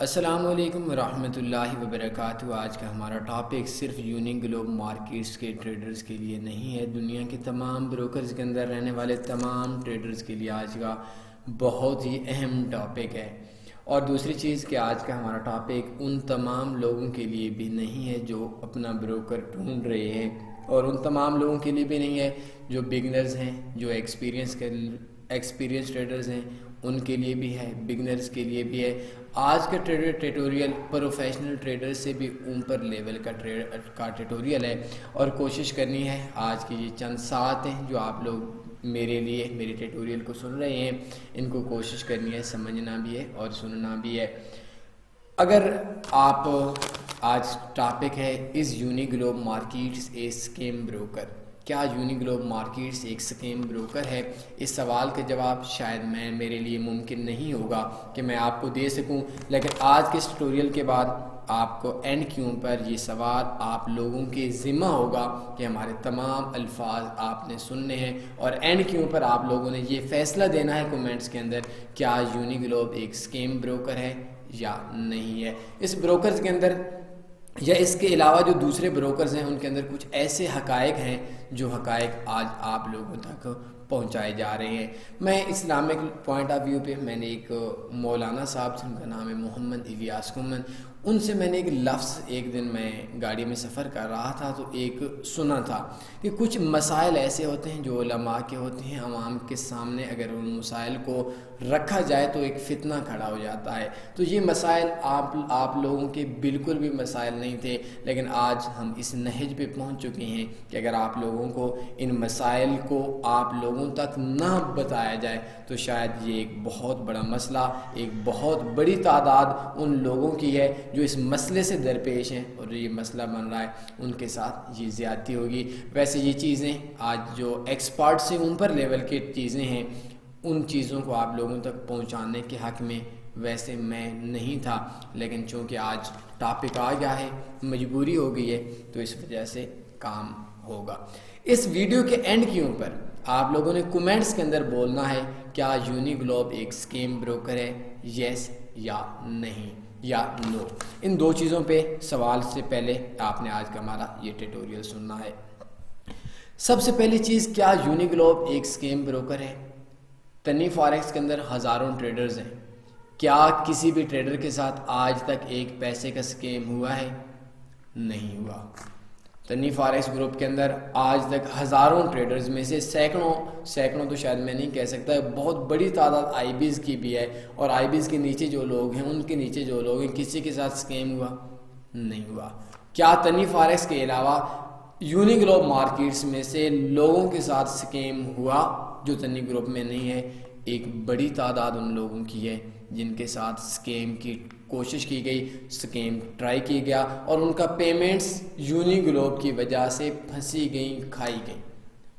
السلام علیکم ورحمۃ اللہ وبرکاتہ۔ آج کا ہمارا ٹاپک صرف یونی گلوب مارکیٹس کے ٹریڈرز کے لیے نہیں ہے، دنیا کے تمام بروکرز کے اندر رہنے والے تمام ٹریڈرز کے لیے آج کا بہت ہی اہم ٹاپک ہے۔ اور دوسری چیز کہ آج کا ہمارا ٹاپک ان تمام لوگوں کے لیے بھی نہیں ہے جو اپنا بروکر ڈھونڈ رہے ہیں، اور ان تمام لوگوں کے لیے بھی نہیں ہے جو بگنرز ہیں، جو ایکسپیرینس ٹریڈرز ہیں، ان کے لیے بھی ہے، بگنرز کے لیے بھی ہے۔ آج کا ٹیٹوریل پروفیشنل ٹریڈر سے بھی اوپر لیول کا ٹیٹوریل ہے، اور کوشش کرنی ہے آج کی یہ چند ساعت ہیں جو آپ لوگ میرے ٹیٹوریل کو سن رہے ہیں، ان کو کوشش کرنی ہے، سمجھنا بھی ہے اور سننا بھی ہے۔ اگر آپ آج ٹاپک ہے از یونی گلوب مارکیٹس اے اسکیم بروکر، کیا یونی گلوب مارکیٹس ایک اسکیم بروکر ہے؟ اس سوال کا جواب شاید میرے لیے ممکن نہیں ہوگا کہ میں آپ کو دے سکوں، لیکن آج کے اس ٹیٹوریل کے بعد آپ کو اینڈ کیوں پر یہ سوال آپ لوگوں کے ذمہ ہوگا کہ ہمارے تمام الفاظ آپ نے سننے ہیں، اور اینڈ کیوں پر آپ لوگوں نے یہ فیصلہ دینا ہے کومنٹس کے اندر کیا یونی گلوب ایک اسکیم بروکر ہے یا نہیں ہے۔ اس بروکرز کے اندر یا اس کے علاوہ جو دوسرے بروکرز ہیں ان کے اندر کچھ ایسے حقائق ہیں جو حقائق آج آپ لوگوں تک پہنچائے جا رہے ہیں۔ میں اسلامک پوائنٹ آف ویو پہ میں نے ایک مولانا صاحب جن کا نام ہے محمد الیاس کومن، ان سے میں نے ایک لفظ ایک دن میں گاڑی میں سفر کر رہا تھا تو ایک سنا تھا کہ کچھ مسائل ایسے ہوتے ہیں جو علماء کے ہوتے ہیں، عوام کے سامنے اگر ان مسائل کو رکھا جائے تو ایک فتنہ کھڑا ہو جاتا ہے۔ تو یہ مسائل آپ لوگوں کے بالکل بھی مسائل نہیں تھے، لیکن آج ہم اس نہج پہ پہنچ چکے ہیں کہ اگر آپ لوگوں کو ان مسائل کو آپ لوگوں تک نہ بتایا جائے تو شاید یہ ایک بہت بڑا مسئلہ، ایک بہت بڑی تعداد ان لوگوں کی ہے جو اس مسئلے سے درپیش ہیں اور یہ مسئلہ بن رہا ہے، ان کے ساتھ یہ زیادتی ہوگی۔ ویسے یہ چیزیں آج جو ایکسپرٹ سے اوپر لیول کی چیزیں ہیں، ان چیزوں کو آپ لوگوں تک پہنچانے کے حق میں ویسے میں نہیں تھا، لیکن چونکہ آج ٹاپک آ گیا ہے، مجبوری ہو گئی ہے، تو اس وجہ سے کام ہوگا۔ اس ویڈیو کے اینڈ کے اوپر آپ لوگوں نے کومنٹس کے اندر بولنا ہے کیا یونی گلوب ایک اسکیم بروکر ہے، یس یا نہیں یا نو۔ ان دو چیزوں پہ سوال سے پہلے آپ نے آج کا ہمارا یہ ٹیٹوریل سننا ہے۔ سب سے پہلی چیز، کیا یونی گلوب ایک اسکیم بروکر ہے؟ تنی فاریکس کے اندر ہزاروں ٹریڈرز ہیں، کیا کسی بھی ٹریڈر کے ساتھ آج تک ایک پیسے کا اسکیم ہوا ہے؟ نہیں ہوا۔ تنی فاریکس گروپ کے اندر آج تک ہزاروں ٹریڈرز میں سے سینکڑوں تو شاید میں نہیں کہہ سکتا، بہت بڑی تعداد آئی بیز کی بھی ہے، اور آئی بیز کے نیچے جو لوگ ہیں، ان کے نیچے جو لوگ ہیں، کسی کے ساتھ اسکیم ہوا؟ نہیں ہوا۔ کیا تنی فاریکس کے علاوہ یونی گلوب مارکیٹس میں سے لوگوں کے ساتھ اسکیم ہوا جو تنی گروپ میں نہیں ہے؟ ایک بڑی تعداد ان لوگوں کی ہے جن کے ساتھ اسکیم کی کوشش کی گئی، اسکیم ٹرائی کیا گیا، اور ان کا پیمنٹس یونی گلوب کی وجہ سے پھنسی گئیں، کھائی گئیں۔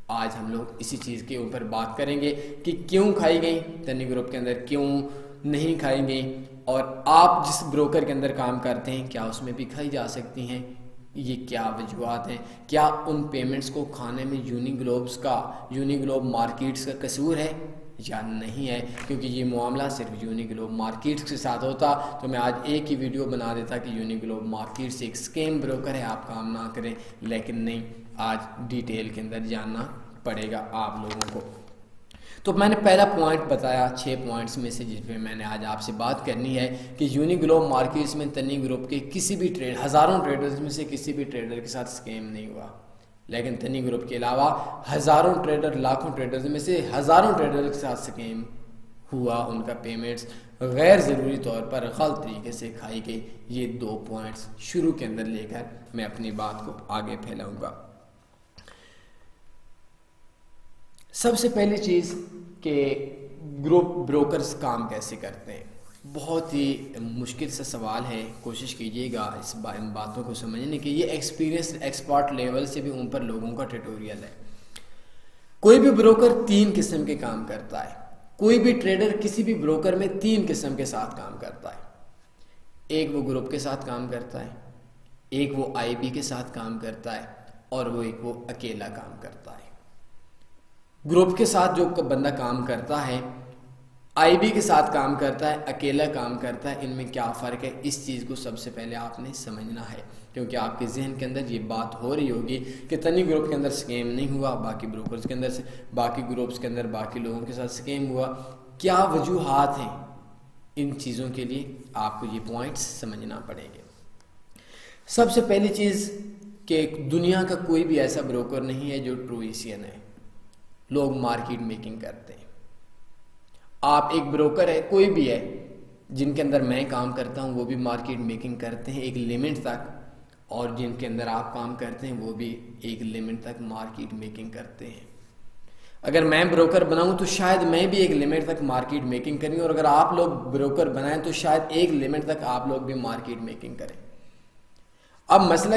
آج ہم لوگ اسی چیز کے اوپر بات کریں گے کہ کیوں کھائی گئیں تنی گروپ کے اندر، کیوں نہیں کھائی گئیں، اور آپ جس بروکر کے اندر کام کرتے ہیں کیا اس میں بھی کھائی جا سکتی ہیں؟ یہ کیا وجوہات ہیں؟ کیا ان پیمنٹس کو کھانے میں یونی گلوب مارکیٹس کا قصور ہے یا نہیں ہے؟ کیونکہ یہ معاملہ صرف یونی گلوب مارکیٹس کے ساتھ ہوتا تو میں آج ایک ہی ویڈیو بنا دیتا کہ یونی گلوب مارکیٹس ایک اسکیم بروکر ہے، آپ کام نہ کریں، لیکن نہیں، آج ڈیٹیل کے اندر جاننا پڑے گا آپ لوگوں کو۔ تو میں نے پہلا پوائنٹ بتایا 6 پوائنٹس میں سے، جس میں میں نے آج آپ سے بات کرنی ہے کہ یونی گلوب مارکیٹس میں تنی گروپ کے کسی بھی ہزاروں ٹریڈرز میں سے کسی بھی ٹریڈر کے ساتھ اسکیم نہیں ہوا، لیکن تنی گروپ کے علاوہ ہزاروں ٹریڈر، لاکھوں ٹریڈرز میں سے ہزاروں ٹریڈر کے ساتھ اسکیم ہوا، ان کا پیمنٹس غیر ضروری طور پر غلط طریقے سے کھائی گئی۔ یہ 2 پوائنٹس شروع کے اندر لے کر میں اپنی بات کو آگے پھیلاؤں گا۔ سب سے پہلی چیز کہ گروپ بروکرز کام کیسے کرتے ہیں، بہت ہی مشکل سا سوال ہے، کوشش کیجیے گا ان باتوں کو سمجھنے کی۔ یہ ایکسپرٹ لیول سے بھی اوپر لوگوں کا ٹیٹوریل ہے۔ کوئی بھی بروکر 3 قسم کے کام کرتا ہے، کوئی بھی ٹریڈر کسی بھی بروکر میں 3 قسم کے ساتھ کام کرتا ہے۔ ایک وہ گروپ کے ساتھ کام کرتا ہے، ایک وہ آئی بی کے ساتھ کام کرتا ہے، اور ایک وہ اکیلا کام کرتا ہے۔ گروپ کے ساتھ جو بندہ کام کرتا ہے، آئی بی کے ساتھ کام کرتا ہے، اکیلا کام کرتا ہے، ان میں کیا فرق ہے، اس چیز کو سب سے پہلے آپ نے سمجھنا ہے، کیونکہ آپ کے ذہن کے اندر یہ بات ہو رہی ہوگی کہ تنی گروپ کے اندر سکیم نہیں ہوا، باقی بروکرز کے اندر سے، باقی گروپس کے اندر باقی لوگوں کے ساتھ سکیم ہوا، کیا وجوہات ہیں ان چیزوں کے لیے، آپ کو یہ پوائنٹس سمجھنا پڑیں گے۔ سب سے پہلی چیز کہ دنیا کا کوئی بھی ایسا بروکر نہیں ہے جو ٹرو ایشین ہے، لوگ مارکیٹ میکنگ کرتے ہیں۔ آپ ایک بروکر ہے، کوئی بھی ہے، جن کے اندر میں کام کرتا ہوں وہ بھی مارکیٹ میکنگ کرتے ہیں ایک لیمٹ تک، اور جن کے اندر آپ کام کرتے ہیں وہ بھی ایک لیمٹ تک مارکیٹ میکنگ کرتے ہیں۔ اگر میں بروکر بناؤں تو شاید میں بھی ایک لیمٹ تک مارکیٹ میکنگ کریں، اور اگر آپ لوگ بروکر بنائیں تو شاید ایک لیمٹ تک آپ لوگ بھی مارکیٹ میکنگ کریں۔ اب مسئلہ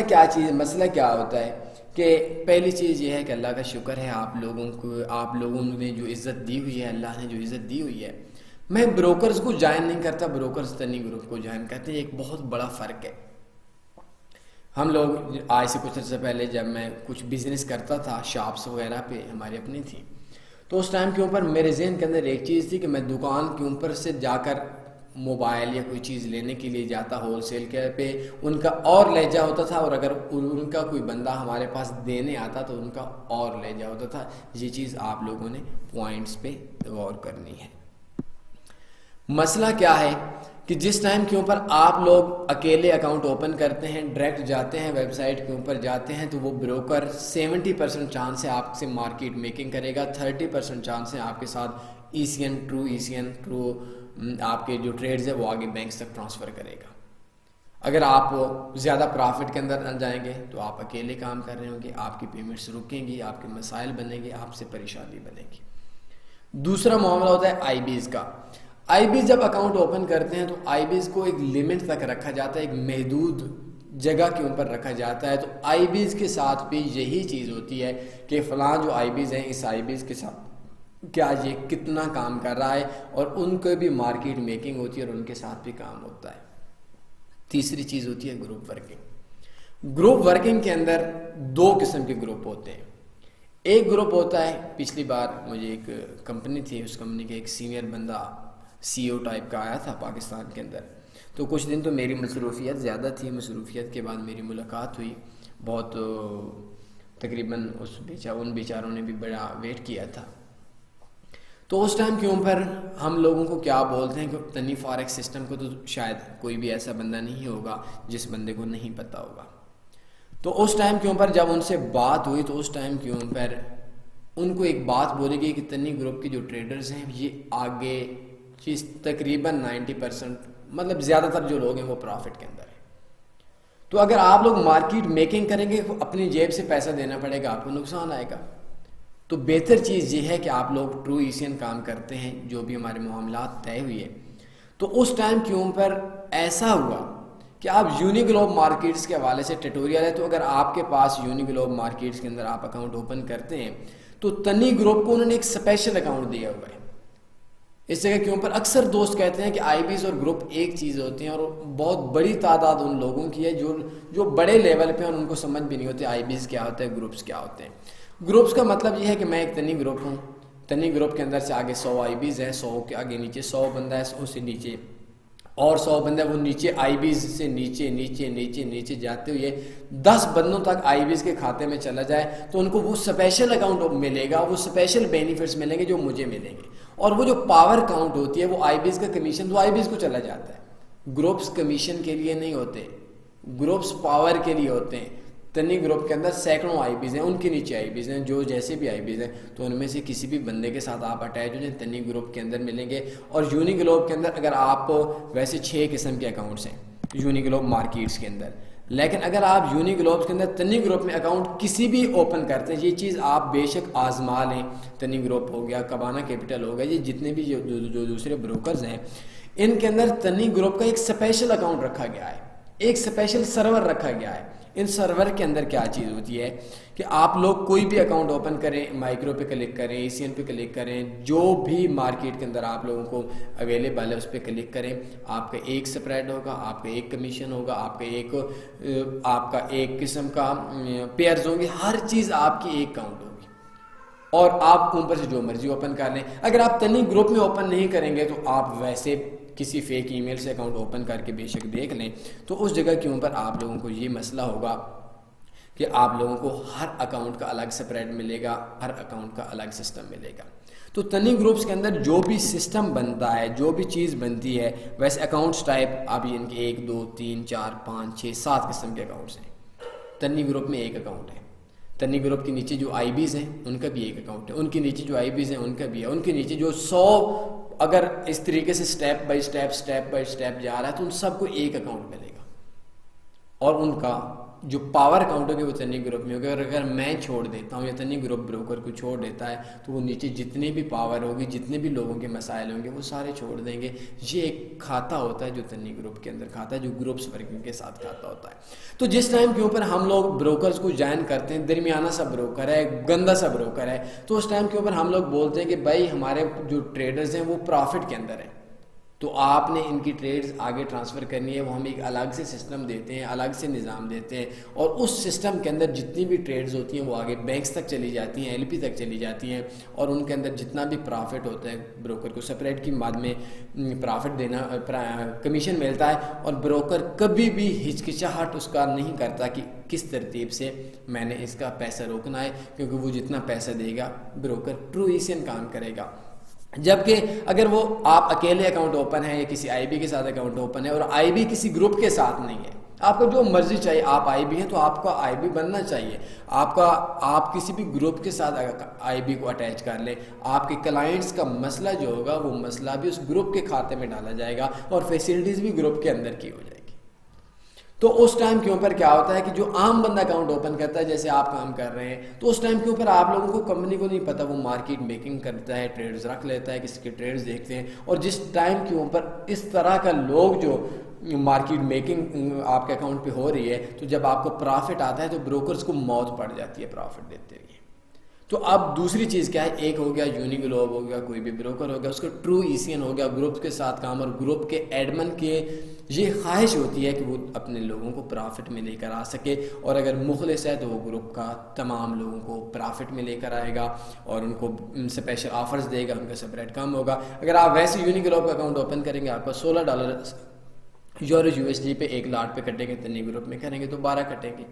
کیا ہوتا ہے کہ پہلی چیز یہ ہے کہ اللہ کا شکر ہے آپ لوگوں نے جو عزت دی ہوئی ہے، اللہ نے جو عزت دی ہوئی ہے، میں بروکرز کو جوائن نہیں کرتا، بروکرز تنی گروپ کو جوائن کرتے ہیں، ایک بہت بڑا فرق ہے۔ ہم لوگ آج سے کچھ عرصے پہلے جب میں کچھ بزنس کرتا تھا، شاپس وغیرہ پہ ہماری اپنی تھی، تو اس ٹائم کے اوپر میرے ذہن کے اندر ایک چیز تھی کہ میں دکان کے اوپر سے جا کر موبائل یا کوئی چیز لینے کے لیے جاتا، ہول سیل کے پہ ان کا اور لہجہ ہوتا تھا، اور اگر ان کا کوئی بندہ ہمارے پاس دینے آتا تو ان کا اور لہجہ ہوتا تھا۔ یہ چیز آپ لوگوں نے پوائنٹس پہ غور کرنی ہے۔ مسئلہ کیا ہے کہ جس ٹائم کے اوپر آپ لوگ اکیلے اکاؤنٹ اوپن کرتے ہیں، ڈائریکٹ جاتے ہیں ویب سائٹ کے اوپر جاتے ہیں، تو وہ بروکر 70% چانس ہے آپ سے مارکیٹ میکنگ کرے گا، 30% چانس ہے آپ کے ساتھ ٹرو آپ کے جو ٹریڈز ہیں وہ آگے بینکس تک ٹرانسفر کرے گا۔ اگر آپ زیادہ پرافٹ کے اندر جائیں گے تو آپ اکیلے کام کر رہے ہوں گے، آپ کی پیمنٹس رکیں گی، آپ کے مسائل بنیں گے، آپ سے پریشانی بنے گی۔ دوسرا معاملہ ہوتا ہے آئی بیز کا۔ آئی بیز جب اکاؤنٹ اوپن کرتے ہیں تو آئی بیز کو ایک لیمٹ تک رکھا جاتا ہے، ایک محدود جگہ کے اوپر رکھا جاتا ہے۔ تو آئی بیز کے ساتھ بھی یہی چیز ہوتی ہے کہ فلاں جو آئی بیز ہیں، اس آئی بیز کے ساتھ کیا یہ کتنا کام کر رہا ہے، اور ان کو بھی مارکیٹ میکنگ ہوتی ہے اور ان کے ساتھ بھی کام ہوتا ہے۔ تیسری چیز ہوتی ہے گروپ ورکنگ۔ گروپ ورکنگ کے اندر دو قسم کے گروپ ہوتے ہیں۔ ایک گروپ ہوتا ہے، پچھلی بار مجھے ایک کمپنی تھی، اس کمپنی کے ایک سینئر بندہ سی او ٹائپ کا آیا تھا پاکستان کے اندر، تو کچھ دن تو میری مصروفیت زیادہ تھی، مصروفیت کے بعد میری ملاقات ہوئی، بہت تقریباً ان بیچاروں نے بھی بڑا ویٹ کیا تھا۔ تو اس ٹائم کے اوپر ہم لوگوں کو کیا بولتے ہیں کہ تنی فاریکس سسٹم کو تو شاید کوئی بھی ایسا بندہ نہیں ہوگا جس بندے کو نہیں پتہ ہوگا۔ تو اس ٹائم کے اوپر جب ان سے بات ہوئی تو اس ٹائم کے اوپر ان کو ایک بات بولی گئی کہ تنی گروپ کے جو ٹریڈرز ہیں یہ آگے چیز تقریباً 90%، مطلب زیادہ تر جو لوگ ہیں وہ پرافٹ کے اندر ہیں۔ تو اگر آپ لوگ مارکیٹ میکنگ کریں گے اپنی جیب سے پیسہ دینا پڑے گا، آپ کو نقصان آئے گا۔ تو بہتر چیز یہ ہے کہ آپ لوگ ٹرو ایشین کام کرتے ہیں، جو بھی ہمارے معاملات طے ہوئے۔ تو اس ٹائم کے اوپر ایسا ہوا کہ آپ یونی گلوب مارکیٹس کے حوالے سے ٹیٹوریل ہے، تو اگر آپ کے پاس یونی گلوب مارکیٹس کے اندر آپ اکاؤنٹ اوپن کرتے ہیں تو تنی گروپ کو انہوں نے ایک اسپیشل اکاؤنٹ دیا ہوا ہے۔ اس جگہ کے اوپر اکثر دوست کہتے ہیں کہ آئی بیز اور گروپ ایک چیز ہوتی ہیں، اور بہت بڑی تعداد ان لوگوں کی ہے جو بڑے لیول پہ ہیں اور ان کو سمجھ بھی نہیں ہوتے آئی بیز کیا ہوتا ہے، گروپس کیا ہوتے ہیں۔ گروپس کا مطلب یہ ہے کہ میں ایک تنی گروپ ہوں، تنی گروپ کے اندر سے آگے 100 آئی بیز ہیں، 100 کے آگے نیچے 100 بندہ ہے، اس سے نیچے اور 100 بندہ، وہ نیچے آئی بیز سے نیچے نیچے نیچے نیچے جاتے ہوئے 10 بندوں تک آئی بیز کے کھاتے میں چلا جائے تو ان کو وہ اسپیشل اکاؤنٹ ملے گا، وہ اسپیشل بینیفٹس ملیں گے جو مجھے ملیں گے، اور وہ جو پاور کاؤنٹ ہوتی ہے وہ آئی بیز کا کمیشن وہ آئی بیز کو چلا جاتا ہے۔ گروپس کمیشن کے لیے نہیں ہوتے، گروپس پاور کے لیے ہوتے ہیں۔ تنی گروپ کے اندر سینکڑوں آئی بیز ہیں، ان کے نیچے آئی بیز ہیں، جو جیسے بھی آئی بیز ہیں، تو ان میں سے کسی بھی بندے کے ساتھ آپ اٹیچ ہو جائیں تنی گروپ کے اندر ملیں گے۔ اور یونی گلوب کے اندر اگر آپ ویسے 6 قسم کے اکاؤنٹس ہیں یونی گلوب مارکیٹس کے اندر، لیکن اگر آپ یونی گلوب کے اندر تنی گروپ میں اکاؤنٹ کسی بھی اوپن کرتے ہیں، یہ چیز آپ بے شک آزما لیں، تنی گروپ ہو گیا، کبانا کیپٹل ہو گیا، یہ جتنے بھی جو دوسرے بروکرز ہیں ان کے اندر تنی گروپ کا ایک اسپیشل اکاؤنٹ رکھا گیا ہے، ایک اسپیشل سرور رکھا گیا ہے۔ ان سرور کے اندر کیا چیز ہوتی ہے کہ آپ لوگ کوئی بھی اکاؤنٹ اوپن کریں، مائکرو پہ کلک کریں، ایشین پہ کلک کریں، جو بھی مارکیٹ کے اندر آپ لوگوں کو اویلیبل ہے اس پہ کلک کریں، آپ کا ایک سپریڈ ہوگا، آپ کا ایک کمیشن ہوگا، آپ کا ایک قسم کا پیئرز ہوں گے، ہر چیز آپ کی ایک کاؤنٹ ہوگی۔ اور آپ اوپر سے جو مرضی اوپن کر لیں. اگر آپ تنی گروپ میں اوپن نہیں کریں گے تو آپ ویسے کسی فیک ای میل سے اکاؤنٹ اوپن کر کے بے شک دیکھ لیں, تو اس جگہ کے اوپر آپ لوگوں کو یہ مسئلہ ہوگا کہ آپ لوگوں کو ہر اکاؤنٹ کا الگ سپریٹ ملے گا, ہر اکاؤنٹ کا الگ سسٹم ملے گا. تو تنی گروپس کے اندر جو بھی سسٹم بنتا ہے, جو بھی چیز بنتی ہے, ویسے اکاؤنٹس ٹائپ آپ ان کے 1 2 3 4 5 6 7 قسم کے اکاؤنٹس ہیں. تنی گروپ میں ایک اکاؤنٹ ہے. تنی گروپ کے نیچے جو آئی بیز ہیں ان کا بھی ایک اکاؤنٹ ہے, ان کے نیچے جو آئی بیز ہیں ان کا بھی ہے, ان کے نیچے جو 100 اگر اس طریقے سے سٹیپ بائی سٹیپ جا رہا ہے تو ان سب کو ایک اکاؤنٹ ملے گا. اور ان کا جو پاور اکاؤنٹ ہوگی وہ تنی گروپ میں ہوگی. اور اگر میں چھوڑ دیتا ہوں یا تنی گروپ بروکر کو چھوڑ دیتا ہے تو وہ نیچے جتنی بھی پاور ہوگی, جتنے بھی لوگوں کے مسائل ہوں گے وہ سارے چھوڑ دیں گے. یہ ایک کھاتا ہوتا ہے جو تنی گروپ کے اندر کھاتا ہے, جو گروپس ورکنگ کے ساتھ کھاتا ہوتا ہے. تو جس ٹائم کے اوپر ہم لوگ بروکرز کو جوائن کرتے ہیں, درمیانہ سا بروکر ہے, گندا سا بروکر ہے, تو اس ٹائم کے اوپر ہم لوگ بولتے ہیں کہ بھائی ہمارے جو ٹریڈرز ہیں وہ پرافٹ کے اندر ہیں, تو آپ نے ان کی ٹریڈز آگے ٹرانسفر کرنی ہے. وہ ہم ایک الگ سے سسٹم دیتے ہیں, الگ سے نظام دیتے ہیں, اور اس سسٹم کے اندر جتنی بھی ٹریڈز ہوتی ہیں وہ آگے بینکس تک چلی جاتی ہیں, ایل پی تک چلی جاتی ہیں, اور ان کے اندر جتنا بھی پرافٹ ہوتا ہے بروکر کو سپریٹ کی بعد میں پرافٹ دینا, کمیشن ملتا ہے. اور بروکر کبھی بھی ہچکچاہٹ اس کا نہیں کرتا کہ کس ترتیب سے میں نے اس کا پیسہ روکنا ہے, کیونکہ وہ جتنا پیسہ دے گا بروکر ٹرو ایسین کام کرے گا. جبکہ اگر وہ آپ اکیلے اکاؤنٹ اوپن ہے یا کسی آئی بی کے ساتھ اکاؤنٹ اوپن ہے, اور آئی بی کسی گروپ کے ساتھ نہیں ہے, آپ کو جو مرضی چاہیے, آپ آئی بی ہیں تو آپ کا آئی بی بننا چاہیے, آپ کسی بھی گروپ کے ساتھ آئی بی کو اٹیچ کر لیں, آپ کے کلائنٹس کا مسئلہ جو ہوگا وہ مسئلہ بھی اس گروپ کے کھاتے میں ڈالا جائے گا, اور فیسلٹیز بھی گروپ کے اندر کی ہو جائے گی. تو اس ٹائم کے اوپر کیا ہوتا ہے کہ جو عام بندہ اکاؤنٹ اوپن کرتا ہے, جیسے آپ کام کر رہے ہیں, تو اس ٹائم کے اوپر آپ لوگوں کو, کمپنی کو نہیں پتا, وہ مارکیٹ میکنگ کرتا ہے, ٹریڈز رکھ لیتا ہے, کسی کے ٹریڈز دیکھتے ہیں, اور جس ٹائم کے اوپر اس طرح کا لوگ جو مارکیٹ میکنگ آپ کے اکاؤنٹ پہ ہو رہی ہے, تو جب آپ کو پرافٹ آتا ہے تو بروکرز کو موت پڑ جاتی ہے پرافٹ دیتے ہوئے. تو اب دوسری چیز کیا ہے, ایک ہو گیا یونیگلوب ہو گیا, کوئی بھی بروکر ہو گیا, اس کا ٹرو ایسین ہو گیا, گروپ کے ساتھ کام, اور گروپ کے ایڈمن کے یہ خواہش ہوتی ہے کہ وہ اپنے لوگوں کو پرافٹ میں لے کر آ سکے, اور اگر مخلص ہے تو وہ گروپ کا تمام لوگوں کو پرافٹ میں لے کر آئے گا, اور ان کو اسپیشل آفرز دے گا, ان کا سپریٹ کم ہوگا. اگر آپ ویسے یونیگلوب کا اکاؤنٹ اوپن کریں گے, آپ کا $16 یورو یو ایس ڈی پہ 1 لاٹ پہ کٹیں گے, تنی گروپ میں کریں گے تو 12 کٹیں گے,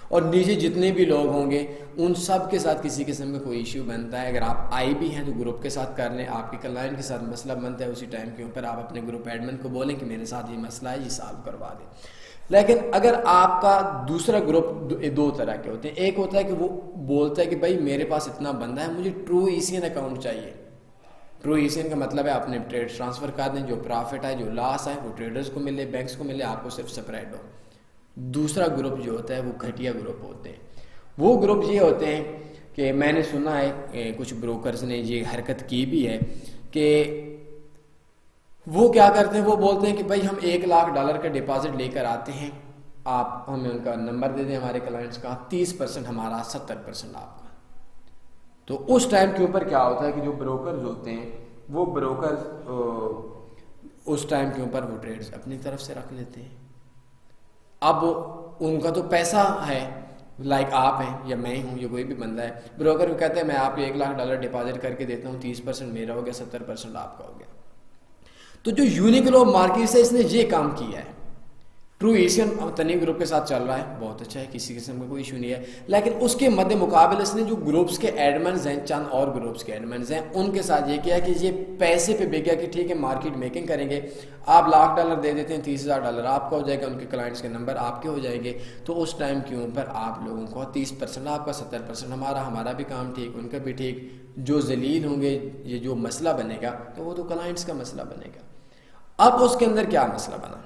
اور نیچے جتنے بھی لوگ ہوں گے ان سب کے ساتھ کسی قسم کا کوئی ایشو بنتا ہے. اگر آپ آئی بھی ہیں تو گروپ کے ساتھ کر لیں, آپ کے کلائنٹ کے ساتھ مسئلہ بنتا ہے, اسی ٹائم کے اوپر آپ اپنے گروپ ایڈمن کو بولیں کہ میرے ساتھ یہ مسئلہ ہے, یہ سالو کروا دیں. لیکن اگر آپ کا دوسرا گروپ 2 طرح کے ہوتے ہیں, ایک ہوتا ہے کہ وہ بولتا ہے کہ بھائی میرے پاس اتنا بندہ ہے, مجھے ٹرو ایسین اکاؤنٹ چاہیے. ٹرو ایسین کا مطلب ہے اپنے ٹریڈ ٹرانسفر کر دیں, جو پرافٹ ہے, جو لاس ہے وہ ٹریڈرز کو ملے, بینکس کو ملے, آپ کو صرف سپریٹ ہو. دوسرا گروپ جو ہوتا ہے وہ گھٹیا گروپ ہوتے ہیں. وہ گروپ یہ ہوتے ہیں کہ میں نے سنا ہے کچھ بروکرز نے یہ حرکت کی بھی ہے کہ وہ کیا کرتے ہیں, وہ بولتے ہیں کہ بھائی ہم $1 لاکھ کا ڈپازٹ لے کر آتے ہیں, آپ ہمیں ان کا نمبر دے دیں ہمارے کلائنٹس کا, 30% ہمارا, 70% آپ کا. تو اس ٹائم کے اوپر کیا ہوتا ہے کہ جو بروکرز ہوتے ہیں وہ بروکرز اس ٹائم کے اوپر وہ ٹریڈز اپنی طرف سے رکھ لیتے ہیں. اب ان کا تو پیسہ ہے, لائک آپ ہیں یا میں ہوں یا کوئی بھی بندہ ہے, بروکر کو کہتے ہیں میں آپ کو $1 لاکھ ڈپازٹ کر کے دیتا ہوں, 30% میرا ہو گیا, 70% آپ کا ہو گیا. تو جو یونیگلوب مارکیٹ سے اس نے یہ کام کیا ہے, ٹرو ایسین تنی گروپ کے ساتھ چل رہا ہے, بہت اچھا ہے, کسی قسم کا کوئی ایشو نہیں ہے. لیکن اس کے مد مقابل اس نے جو گروپس کے ایڈمنز ہیں, چند اور گروپس کے ایڈمنز ہیں, ان کے ساتھ یہ کیا کہ یہ پیسے پہ بک گیا کہ ٹھیک ہے مارکیٹ میکنگ کریں گے, آپ $1 لاکھ دے دیتے ہیں, $30,000 آپ کا ہو جائے گا, ان کے کلائنٹس کے نمبر آپ کے ہو جائیں گے. تو اس ٹائم کے اوپر آپ لوگوں کو 30% آپ کا, 70% ہمارا بھی کام ٹھیک, ان کا بھی ٹھیک. جو ذلیل ہوں گے, یہ جو مسئلہ بنے گا تو وہ تو کلائنٹس کا مسئلہ بنے گا. اب اس کے اندر کیا مسئلہ بنا,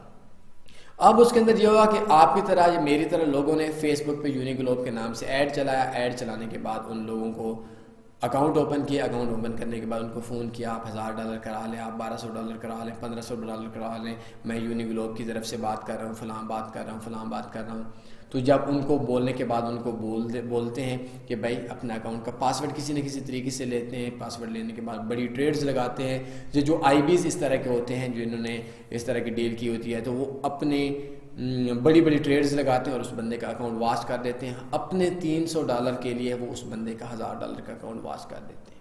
اب اس کے اندر یہ ہوا کہ آپ کی طرح یا میری طرح لوگوں نے فیس بک پہ یونیگلوب کے نام سے ایڈ چلایا, ایڈ چلانے کے بعد ان لوگوں کو اکاؤنٹ اوپن کیا, اکاؤنٹ اوپن کرنے کے بعد ان کو فون کیا, آپ $1,000 کرا لیں, آپ $1,200 کرا لیں, $1,500 کرا لیں, میں یونیگلوب کی طرف سے بات کر رہا ہوں, فلاں بات کر رہا ہوں. تو جب ان کو بولنے کے بعد ان کو بولتے ہیں کہ بھائی اپنا اکاؤنٹ کا پاسورڈ کسی نہ کسی طریقے سے لیتے ہیں, پاسورڈ لینے کے بعد بڑی ٹریڈز لگاتے ہیں. جو آئی بیز اس طرح کے ہوتے ہیں جنہوں نے اس طرح کی ڈیل کی ہوتی ہے, تو وہ اپنے بڑی بڑی ٹریڈز لگاتے ہیں اور اس بندے کا اکاؤنٹ واش کر دیتے ہیں. اپنے $300 کے لیے وہ اس بندے کا $1000 کا اکاؤنٹ واش کر دیتے ہیں.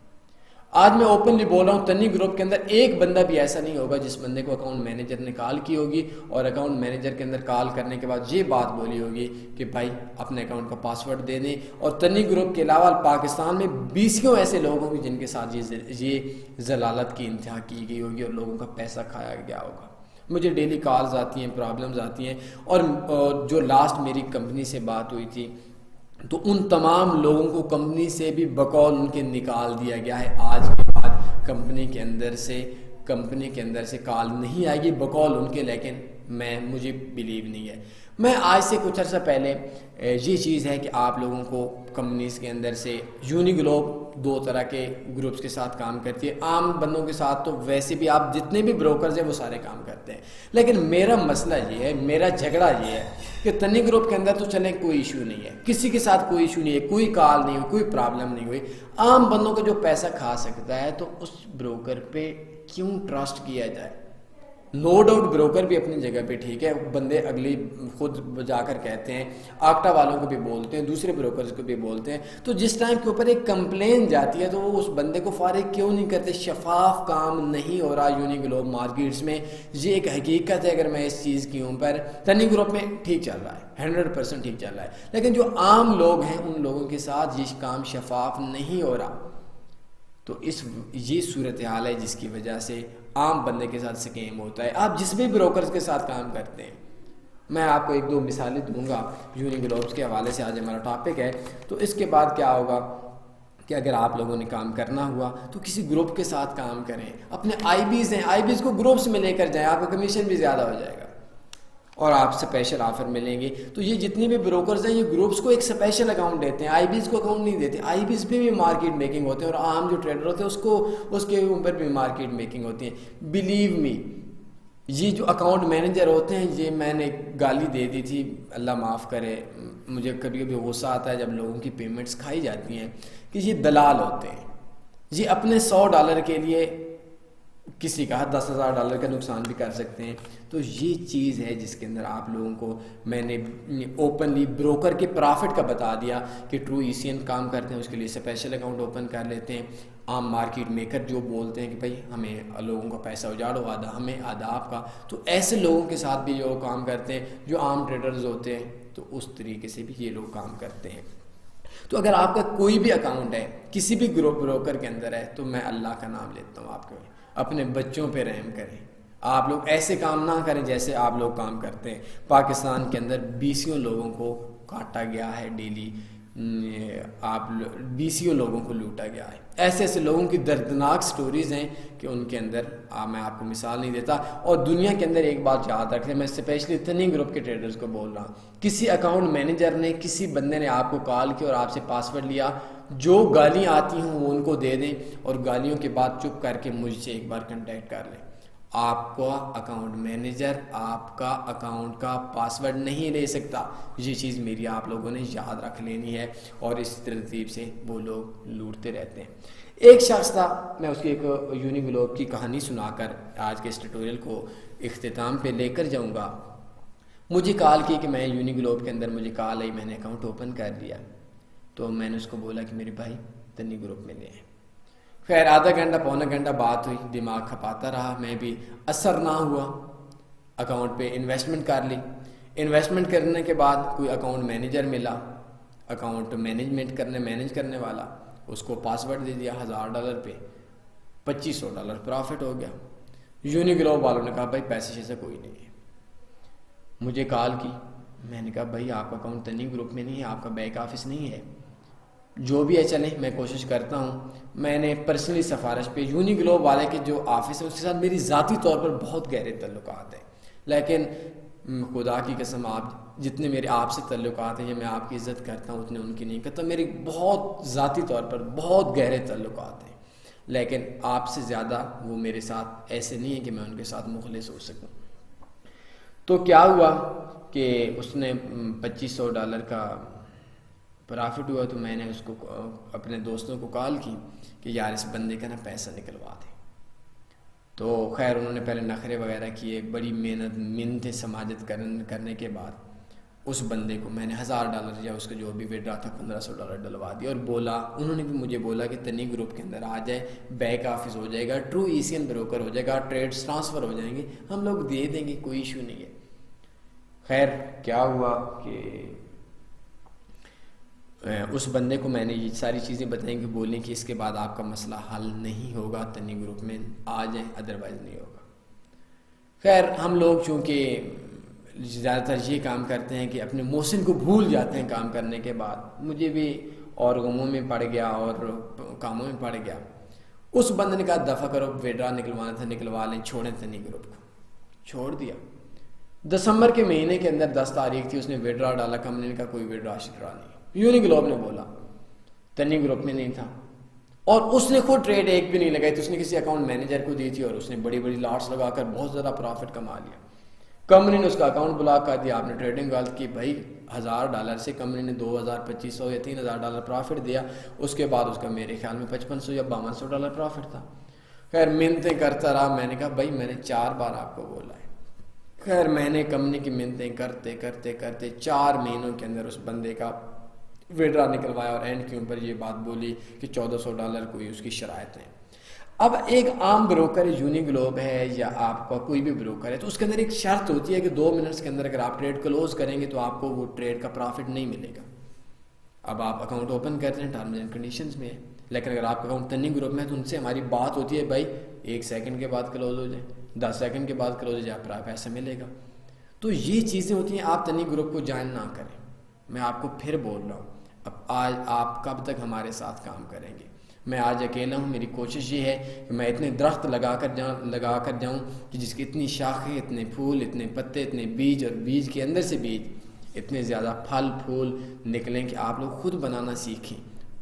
آج میں اوپنلی بول رہا ہوں، تنی گروپ کے اندر ایک بندہ بھی ایسا نہیں ہوگا جس بندے کو اکاؤنٹ مینیجر نے کال کی ہوگی اور اکاؤنٹ مینیجر کے اندر کال کرنے کے بعد یہ بات بولی ہوگی کہ بھائی اپنے اکاؤنٹ کا پاسورڈ دے دیں. اور تنی گروپ کے علاوہ پاکستان میں 20 ایسے لوگ ہوں گے جن کے ساتھ یہ ضلالت کی انتہا کی گئی ہوگی اور لوگوں کا پیسہ کھایا گیا ہوگا. مجھے ڈیلی کالز آتی ہیں، پرابلمز آتی ہیں. اور جو لاسٹ میری کمپنی سے بات ہوئی تھی تو ان تمام لوگوں کو کمپنی سے بھی بقول ان کے نکال دیا گیا ہے. آج کے بعد کمپنی کے اندر سے کال نہیں آئے گی بقول ان کے، لیکن مجھے بلیو نہیں ہے. میں آج سے کچھ عرصہ پہلے یہ چیز ہے کہ آپ لوگوں کو کمپنیز کے اندر سے یونی گلوب 2 طرح کے گروپس کے ساتھ کام کرتی ہے. عام بندوں کے ساتھ تو ویسے بھی آپ جتنے بھی بروکرز ہیں وہ سارے کام کرتے ہیں، لیکن میرا مسئلہ یہ ہے، میرا جھگڑا یہ ہے کہ تنی گروپ کے اندر تو چلیں کوئی ایشو نہیں ہے، کسی کے ساتھ کوئی ایشو نہیں ہے، کوئی کال نہیں ہوئی، کوئی پرابلم نہیں ہوئی. عام بندوں کا جو پیسہ کھا سکتا ہے تو اس بروکر پہ کیوں ٹرسٹ کیا جائے؟ نو ڈاؤٹ بروکر بھی اپنی جگہ پہ ٹھیک ہے، بندے اگلی خود جا کر کہتے ہیں، آکٹا والوں کو بھی بولتے ہیں، دوسرے بروکرز کو بھی بولتے ہیں. تو جس ٹائم کے اوپر ایک کمپلین جاتی ہے تو وہ اس بندے کو فارغ کیوں نہیں کرتے؟ شفاف کام نہیں ہو رہا یونی گلوب مارکیٹس میں، یہ ایک حقیقت ہے. اگر میں اس چیز کی اوپر تنی گروپ میں ٹھیک چل رہا ہے، 100% ٹھیک چل رہا ہے، لیکن جو عام لوگ ہیں ان لوگوں کے ساتھ یہ کام شفاف نہیں ہو رہا. تو یہ صورتحال ہے جس کی وجہ سے عام بندے کے ساتھ سکیم ہوتا ہے. آپ جس بھی بروکرز کے ساتھ کام کرتے ہیں، میں آپ کو 1-2 مثالیں دوں گا یونی گلوبس کے حوالے سے. آج ہمارا ٹاپک ہے. تو اس کے بعد کیا ہوگا کہ اگر آپ لوگوں نے کام کرنا ہوا تو کسی گروپ کے ساتھ کام کریں. اپنے آئی بیز ہیں، آئی بیز کو گروپس میں لے کر جائیں، آپ کا کمیشن بھی زیادہ ہو جائے گا اور آپ اسپیشل آفر ملیں گے. تو یہ جتنے بھی بروکرز ہیں یہ گروپس کو ایک اسپیشل اکاؤنٹ دیتے ہیں، آئی بیز کو اکاؤنٹ نہیں دیتے. آئی بیز پہ بھی مارکیٹ میکنگ ہوتے ہیں اور عام جو ٹریڈر ہوتے ہیں اس کے اوپر بھی مارکیٹ میکنگ ہوتی ہے. بلیو می، یہ جو اکاؤنٹ مینیجر ہوتے ہیں، یہ میں نے گالی دے دی تھی، اللہ معاف کرے. مجھے کبھی کبھی غصہ آتا ہے جب لوگوں کی پیمنٹس کھائی جاتی ہیں کہ یہ دلال ہوتے ہیں. یہ اپنے $100 کے لیے کسی کا $10,000 کا نقصان بھی کر سکتے ہیں. تو یہ چیز ہے جس کے اندر آپ لوگوں کو میں نے اوپنلی بروکر کے پرافٹ کا بتا دیا کہ ٹرو ECN کام کرتے ہیں اس کے لیے اسپیشل اکاؤنٹ اوپن کر لیتے ہیں. عام مارکیٹ میکر جو بولتے ہیں کہ بھائی ہمیں لوگوں کا پیسہ اجاڑو، آدھا ہمیں آدھا آپ کا، تو ایسے لوگوں کے ساتھ بھی جو کام کرتے ہیں جو عام ٹریڈرز ہوتے ہیں تو اس طریقے سے بھی یہ لوگ کام کرتے ہیں. تو اگر آپ کا کوئی بھی اکاؤنٹ ہے کسی بھی بروکر کے اندر ہے تو میں اللہ کا نام لیتا ہوں، آپ کو اپنے بچوں پہ رحم کریں. آپ لوگ ایسے کام نہ کریں جیسے آپ لوگ کام کرتے ہیں. پاکستان کے اندر 20 لوگوں کو کاٹا گیا ہے ڈیلی، 20 لوگوں کو لوٹا گیا ہے. ایسے لوگوں کی دردناک سٹوریز ہیں کہ ان کے اندر میں آپ کو مثال نہیں دیتا. اور دنیا کے اندر ایک بات یاد رکھیں، میں اسپیشلی تنی گروپ کے ٹریڈرز کو بول رہا ہوں، کسی اکاؤنٹ مینیجر نے، کسی بندے نے آپ کو کال کی اور آپ سے پاسورڈ لیا، جو گالیاں آتی ہوں وہ ان کو دے دیں اور گالیوں کے بعد چپ کر کے مجھ سے ایک بار کنٹیکٹ کر لیں. آپ کا اکاؤنٹ مینیجر آپ کا اکاؤنٹ کا پاسورڈ نہیں لے سکتا. یہ چیز میری آپ لوگوں نے یاد رکھ لینی ہے اور اس ترتیب سے وہ لوگ لوٹتے رہتے ہیں. ایک شخص تھا، میں اس کی ایک یونی گلوب کی کہانی سنا کر آج کے اس ٹیوٹوریل کو اختتام پہ لے کر جاؤں گا. مجھے کال کی کہ میں یونی گلوب کے اندر، مجھے کال آئی، میں نے اکاؤنٹ اوپن کر لیا. تو میں نے اس کو بولا کہ میرے بھائی تنی گروپ میں لے آئے. خیر آدھا گھنٹہ پونا گھنٹہ بات ہوئی، دماغ کھپاتا رہا، میں بھی اثر نہ ہوا. اکاؤنٹ پہ انویسٹمنٹ کر لی. انویسٹمنٹ کرنے کے بعد کوئی اکاؤنٹ مینیجر ملا، اکاؤنٹ مینیج کرنے والا، اس کو پاسورڈ دے دیا $1000 پہ، $2500 پرافٹ ہو گیا. یونی گلوب والوں نے کہا بھائی پیسے شیسے کوئی نہیں ہے. مجھے کال کی، میں نے کہا بھائی آپ کا اکاؤنٹ تنی گروپ میں نہیں ہے، آپ کا بیک آفس نہیں ہے، جو بھی ہے چلیں میں کوشش کرتا ہوں. میں نے پرسنلی سفارش پہ یونی گلوب والے کے جو آفس ہے اس کے ساتھ میری ذاتی طور پر بہت گہرے تعلقات ہیں، لیکن خدا کی قسم آپ جتنے میرے آپ سے تعلقات ہیں یا میں آپ کی عزت کرتا ہوں اتنے ان کی نہیں کرتا. میری بہت ذاتی طور پر بہت گہرے تعلقات ہیں، لیکن آپ سے زیادہ وہ میرے ساتھ ایسے نہیں ہیں کہ میں ان کے ساتھ مخلص ہو سکوں. تو کیا ہوا کہ اس نے $2500 کا پرافٹ ہوا. تو میں نے اس کو اپنے دوستوں کو کال کی کہ یار اس بندے کا نا پیسہ نکلوا دیں. تو خیر انہوں نے پہلے نخرے وغیرہ کیے، بڑی منتیں سماجت کرنے کے بعد اس بندے کو میں نے $1000 یا اس کا جو بھی وڈرا تھا $1500 ڈلوا دیا، اور بولا انہوں نے بھی مجھے بولا کہ تنی گروپ کے اندر آ جائے، بیک آفس ہو جائے گا، ٹرو ایسین بروکر ہو جائے گا، ٹریڈز ٹرانسفر ہو جائیں گے، ہم لوگ دے دیں گے، کوئی ایشو نہیں ہے۔ خیر کیا ہوا کہ اس بندے کو میں نے یہ ساری چیزیں بتائیں کہ بولیں کہ اس کے بعد آپ کا مسئلہ حل نہیں ہوگا، تنی گروپ میں آ جائیں، ادروائز نہیں ہوگا۔ خیر ہم لوگ چونکہ زیادہ تر یہ کام کرتے ہیں کہ اپنے محسن کو بھول جاتے ہیں کام کرنے کے بعد، مجھے بھی اور غموں میں پڑ گیا اور کاموں میں پڑ گیا۔ اس بندے نے کہا دفع کرو، وڈرا نکلوانا تھا نکلوا لیں، چھوڑیں تنی گروپ کو، چھوڑ دیا۔ دسمبر کے مہینے کے اندر 10 تاریخ تھی، اس نے وڈرا ڈالا، کمپنی کا کوئی وڈرا شڈرا نہیں، یونی گلوب نے بولا، تنی گروپ میں نہیں تھا، اور اس نے خود ٹریڈ ایک بھی نہیں لگائی تھی، اس نے کسی اکاؤنٹ مینیجر کو دی تھی اور اس نے بڑی بڑی لاٹس لگا کر بہت زیادہ پروفٹ کما لیا۔ کمپنی نے اس کا اکاؤنٹ بلاک کر دیا، آپ نے ٹریڈنگ غلط کی، بھائی $1000 سے کمپنی نے $2200 یا $3000 پروفٹ دیا، اس کے بعد اس کا میرے خیال میں $5500 یا $5200 پروفٹ تھا۔ خیر منتیں کرتا رہا، میں نے کہا بھائی میں نے 4 بار آپ کو بولا ہے۔ خیر میں نے کمپنی کی منتیں کرتے کرتے کرتے 4 مہینوں کے اندر اس بندے کا وڈرا نکلوایا، اور اینڈ کے اوپر یہ بات بولی کہ $1400 کوئی اس کی شرائط ہیں۔ اب ایک عام بروکر یونی گلوب ہے یا آپ کا کوئی بھی بروکر ہے، تو اس کے اندر ایک شرط ہوتی ہے کہ 2 منٹس کے اندر اگر آپ ٹریڈ کلوز کریں گے تو آپ کو وہ ٹریڈ کا پروفٹ نہیں ملے گا۔ اب آپ اکاؤنٹ اوپن کرتے ہیں، ٹرمز اینڈ کنڈیشنز میں ہے، لیکن اگر آپ کا اکاؤنٹ تنی گروپ میں ہے تو ان سے ہماری بات ہوتی ہے بھائی 1 سیکنڈ کے بعد کلوز ہو جائے، 10 سیکنڈ کے بعد کلوز ہو جائے، آپ پیسہ ملے گا۔ تو یہ چیزیں ہوتی ہیں، آپ تنی گروپ کو جوائن نہ کریں۔ میں آپ کو پھر بول رہا ہوں، اب آج آپ کب تک ہمارے ساتھ کام کریں گے؟ میں آج اکیلا ہوں، میری کوشش یہ ہے کہ میں اتنے درخت لگا کر جاؤں کہ جس کی اتنی شاخیں، اتنے پھول، اتنے پتے، اتنے بیج، اور بیج کے اندر سے بیج اتنے زیادہ پھل پھول نکلیں کہ آپ لوگ خود بنانا سیکھیں۔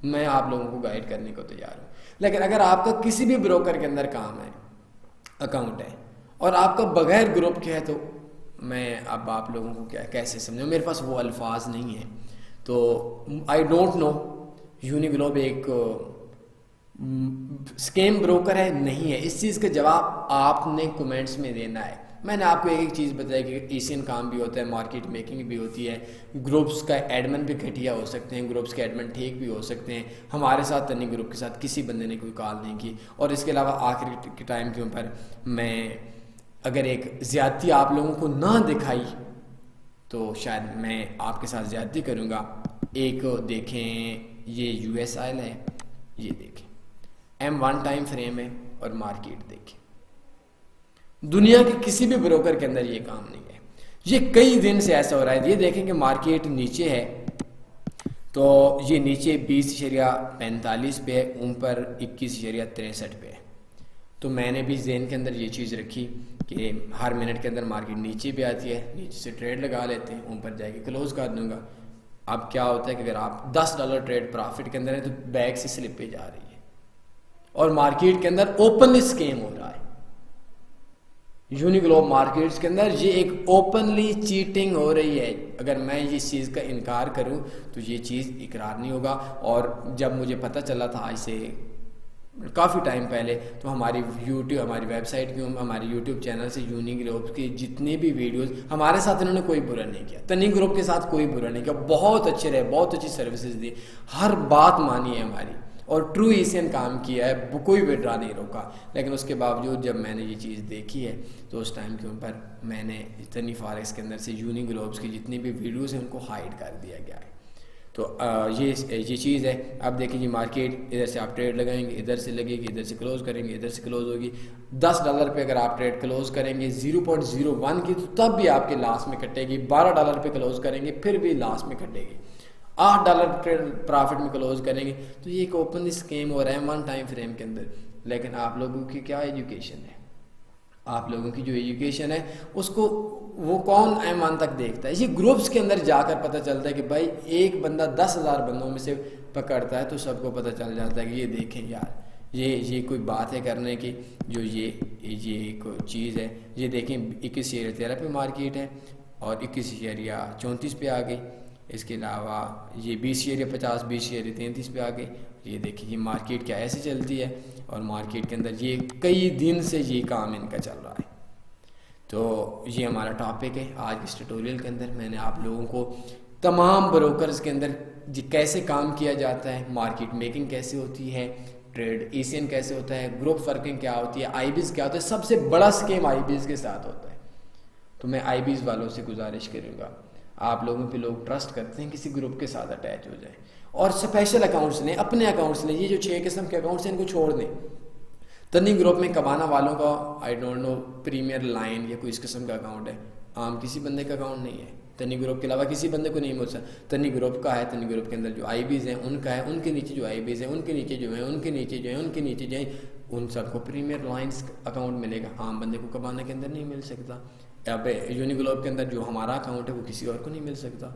میں آپ لوگوں کو گائیڈ کرنے کو تیار ہوں، لیکن اگر آپ کا کسی بھی بروکر کے اندر کام ہے، اکاؤنٹ ہے، اور آپ کا بغیر گروپ کے ہے، تو میں اب آپ لوگوں کو کیسے سمجھوں؟ میرے پاس وہ الفاظ نہیں ہیں۔ تو I don't know Uniglobe ایک اسکیم بروکر ہے نہیں ہے، اس چیز کا جواب آپ نے کومنٹس میں دینا ہے۔ میں نے آپ کو ایک چیز بتائی کہ ایشین کام بھی ہوتا ہے، مارکیٹ میکنگ بھی ہوتی ہے، گروپس کا ایڈمن بھی گھٹیا ہو سکتے ہیں، گروپس کے ایڈمن ٹھیک بھی ہو سکتے ہیں۔ ہمارے ساتھ تنی گروپ کے ساتھ کسی بندے نے کوئی کال نہیں کی، اور اس کے علاوہ آخری کے ٹائم کے اوپر میں اگر ایک زیادتی آپ لوگوں کو نہ دکھائی تو شاید میں آپ کے ساتھ زیادتی کروں گا۔ ایک دیکھیں یہ یو ایس آئل ہے، یہ دیکھیں M1 ٹائم فریم ہے، اور مارکیٹ دیکھیں۔ دنیا کے کسی بھی بروکر کے اندر یہ کام نہیں ہے، یہ کئی دن سے ایسا ہو رہا ہے۔ یہ دیکھیں کہ مارکیٹ نیچے ہے، تو یہ نیچے 20.45 پہ ہے، اوپر 21.63 پہ ہے۔ تو میں نے بھی ذہن کے اندر یہ چیز رکھی کہ ہر منٹ کے اندر مارکیٹ نیچے پہ آتی ہے، نیچے سے ٹریڈ لگا لیتے ہیں، اوپر جائے کے کلوز کر دوں گا۔ اب کیا ہوتا ہے کہ اگر آپ $10 ٹریڈ پرافٹ کے اندر ہیں تو بیک سے سلپ پہ جا رہی ہے، اور مارکیٹ کے اندر اوپنلی اسکیم ہو رہا ہے۔ یونی گلوب مارکیٹس کے اندر یہ ایک اوپنلی چیٹنگ ہو رہی ہے۔ اگر میں اس چیز کا انکار کروں تو یہ چیز اقرار نہیں ہوگا۔ اور جب مجھے پتہ چلا تھا آج سے کافی ٹائم پہلے، تو ہماری ویب سائٹ کی، ہمارے یوٹیوب چینل سے یونی گروپ کی جتنے بھی ویڈیوز، ہمارے ساتھ انہوں نے کوئی برا نہیں کیا، تنی گروپ کے ساتھ کوئی برا نہیں کیا، بہت اچھے رہے، بہت اچھی سروسز دی، ہر بات مانی ہے ہماری، اور ٹرو ایشین کام کیا ہے، کوئی وڈرا نہیں روکا۔ لیکن اس کے باوجود جب میں نے یہ چیز دیکھی ہے تو اس ٹائم کے اوپر میں نے تنی فارکس کے اندر سے یونی گلوبس کی جتنی بھی ویڈیوز ہیں ان کو ہائڈ کر دیا گیا ہے۔ تو یہ چیز ہے۔ اب دیکھیں جی مارکیٹ ادھر سے آپ ٹریڈ لگائیں گے، ادھر سے لگے گی، ادھر سے کلوز کریں گے، ادھر سے کلوز ہوگی۔ $10 پہ اگر آپ ٹریڈ کلوز کریں گے 0.01 کی، تو تب بھی آپ کے لاس میں کٹے گی۔ $12 پہ کلوز کریں گے پھر بھی لاس میں کٹے گی۔ $8 ٹریڈ پرافٹ میں کلوز کریں گے، تو یہ ایک اوپن اسکیم ہو رہا ہے 1 ٹائم فریم کے اندر۔ لیکن آپ لوگوں کی کیا ایجوکیشن ہے؟ آپ لوگوں کی جو ایجوکیشن ہے اس کو وہ کون ایمان تک دیکھتا ہے؟ یہ گروپس کے اندر جا کر پتہ چلتا ہے کہ بھائی ایک بندہ 10,000 بندوں میں سے پکڑتا ہے تو سب کو پتہ چل جاتا ہے کہ یہ دیکھیں یار یہ کوئی بات ہے کرنے کی، جو یہ کوئی چیز ہے۔ یہ دیکھیں 21.13 پہ مارکیٹ ہے، اور 21.34 پہ آ گئی۔ اس کے علاوہ یہ 20.50 20.33 پہ آ گئی، یہ دیکھیے یہ مارکیٹ کیا ایسے چلتی ہے اور مارکیٹ کے اندر یہ کئی دن سے یہ کام ان کا چل رہا ہے. تو یہ ہمارا ٹاپک ہے آج اس ٹیوٹوریل کے اندر. میں نے آپ لوگوں کو تمام بروکرز کے اندر کیسے کام کیا جاتا ہے, مارکیٹ میکنگ کیسے ہوتی ہے, ٹریڈ ای سی این کیسے ہوتا ہے, گروپ ورکنگ کیا ہوتی ہے, آئی بیز کیا ہوتا ہے. سب سے بڑا اسکیم آئی بیز کے ساتھ ہوتا ہے. تو میں آئی بیز والوں سے گزارش کروں گا, آپ لوگوں پہ لوگ ٹرسٹ کرتے ہیں کسی گروپ کے ساتھ اٹیچ ہو جائیں اور اسپیشل اکاؤنٹس لیں, اپنے اکاؤنٹس لیں. یہ جو 6 قسم کے اکاؤنٹس ہیں ان کو چھوڑ دیں. تنی گروپ میں کبانا والوں کا I don't know premier line یا کوئی اس قسم کا اکاؤنٹ ہے, عام کسی بندے کا اکاؤنٹ نہیں ہے. تنی گروپ کے علاوہ کسی بندے کو نہیں مل سکتا. تنی گروپ کا ہے, تنی گروپ کے اندر جو آئی بیز ہیں ان کا ہے, ان کے نیچے جو آئی بیز ہیں ان کے نیچے جو ہیں, ان کے نیچے جو ہیں, ان کے نیچے جو ہیں, ان سب کو پریمیئر لائنس اکاؤنٹ ملے گا. عام بندے کو کبانا کے اندر نہیں مل سکتا. اب یونی گلوب کے اندر جو ہمارا اکاؤنٹ ہے وہ کسی اور کو نہیں مل سکتا.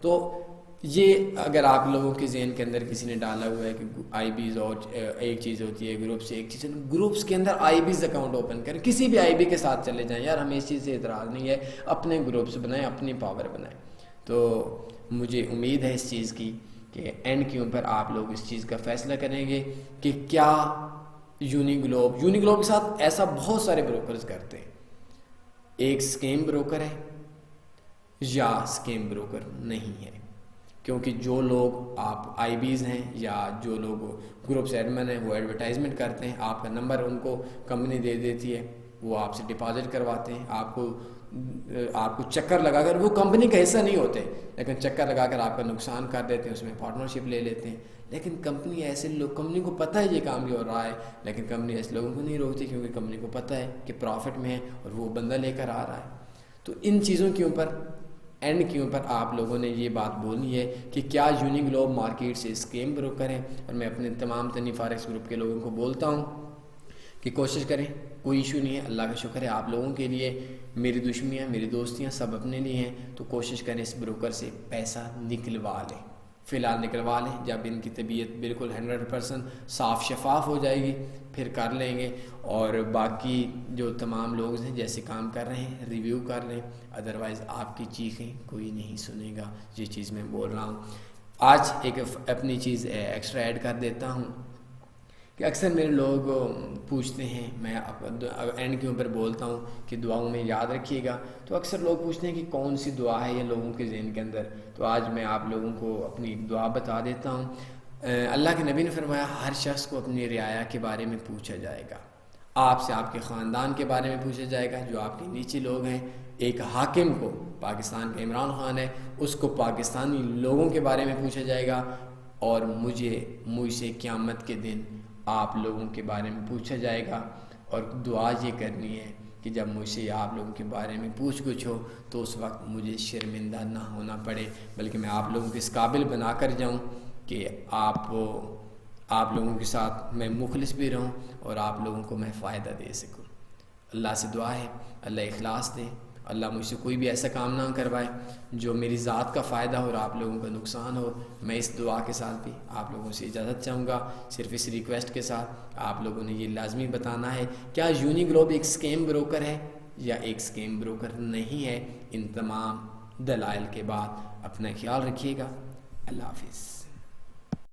تو یہ اگر آپ لوگوں کے ذہن کے اندر کسی نے ڈالا ہوا ہے کہ آئی بیز اور ایک چیز ہوتی ہے, گروپ سے ایک چیز, گروپس کے اندر آئی بیز اکاؤنٹ اوپن کریں, کسی بھی آئی بی کے ساتھ چلے جائیں. یار ہمیں اس چیز سے اعتراض نہیں ہے, اپنے گروپس بنائیں, اپنی پاور بنائیں. تو مجھے امید ہے اس چیز کی کہ اینڈ کے اوپر آپ لوگ اس چیز کا فیصلہ کریں گے کہ کیا یونی گلوب کے ساتھ ایسا بہت سارے بروکرز کرتے ہیں. ایک اسکیم بروکر ہے یا اسکیم بروکر نہیں ہے, کیونکہ جو لوگ آپ آئی بیز ہیں یا جو لوگ گروپس ایڈمن ہیں وہ ایڈورٹائزمنٹ کرتے ہیں, آپ کا نمبر ان کو کمپنی دے دیتی ہے, وہ آپ سے ڈپازٹ کرواتے ہیں, آپ کو چکر لگا کر, وہ کمپنی کا حصہ نہیں ہوتے لیکن چکر لگا کر آپ کا نقصان کر دیتے ہیں, اس میں پارٹنرشپ لے لیتے ہیں. لیکن کمپنی ایسے لوگ, کمپنی کو پتہ ہے یہ کام بھی ہو رہا ہے, لیکن کمپنی ایسے لوگوں کو نہیں روکتی کیونکہ کمپنی کو پتہ ہے کہ پروفٹ میں ہے اور وہ بندہ لے کر آ رہا ہے. تو ان چیزوں کے اوپر اینڈ کے اوپر آپ لوگوں نے یہ بات بولنی ہے کہ کیا یونی گلوب مارکیٹ سے اسکیم بروکر ہیں. اور میں اپنے تمام تنی فارکس گروپ کے لوگوں کو بولتا ہوں کہ کوشش کریں, کوئی ایشو نہیں ہے, اللہ کا شکر ہے آپ لوگوں کے لیے. میری دشمنیاں, میری دوستیاں سب اپنے لیے ہیں. تو کوشش کریں اس بروکر سے پیسہ نکلوا لیں, فی الحال نکلوا لیں. جب ان کی طبیعت بالکل 100% صاف شفاف ہو جائے گی پھر کر لیں گے. اور باقی جو تمام لوگ ہیں جیسے کام کر رہے ہیں ریویو کر لیں, ادروائز آپ کی چیخیں کوئی نہیں سنے گا. یہ چیز میں بول رہا ہوں. آج ایک اپنی چیز ایکسٹرا ایڈ کر دیتا ہوں کہ اکثر میرے لوگ پوچھتے ہیں, میں اینڈ کے اوپر بولتا ہوں کہ دعاؤں میں یاد رکھیے گا. تو اکثر لوگ پوچھتے ہیں کہ کون سی دعا ہے یہ لوگوں کے ذہن کے اندر. تو آج میں آپ لوگوں کو اپنی دعا بتا دیتا ہوں. اللہ کے نبی نے فرمایا ہر شخص کو اپنی رعایا کے بارے میں پوچھا جائے گا. آپ سے آپ کے خاندان کے بارے میں پوچھا جائے گا, جو آپ کے نیچے لوگ ہیں. ایک حاکم کو, پاکستان کا عمران خان ہے, اس کو پاکستانی لوگوں کے بارے میں پوچھا جائے گا. اور مجھ سے قیامت کے دن آپ لوگوں کے بارے میں پوچھا جائے گا. اور دعا یہ کرنی ہے کہ جب مجھ سے آپ لوگوں کے بارے میں پوچھ گچھ ہو تو اس وقت مجھے شرمندہ نہ ہونا پڑے, بلکہ میں آپ لوگوں کو اس قابل بنا کر جاؤں کہ آپ لوگوں کے ساتھ میں مخلص بھی رہوں اور آپ لوگوں کو میں فائدہ دے سکوں. اللہ سے دعا ہے اللہ اخلاص دے, اللہ مجھ سے کوئی بھی ایسا کام نہ کروائے جو میری ذات کا فائدہ ہو اور آپ لوگوں کا نقصان ہو. میں اس دعا کے ساتھ بھی آپ لوگوں سے اجازت چاہوں گا, صرف اس ریکویسٹ کے ساتھ آپ لوگوں نے یہ لازمی بتانا ہے کیا یونی گلوب ایک اسکیم بروکر ہے یا ایک اسکیم بروکر نہیں ہے. ان تمام دلائل کے بعد اپنا خیال رکھیے گا. اللہ حافظ.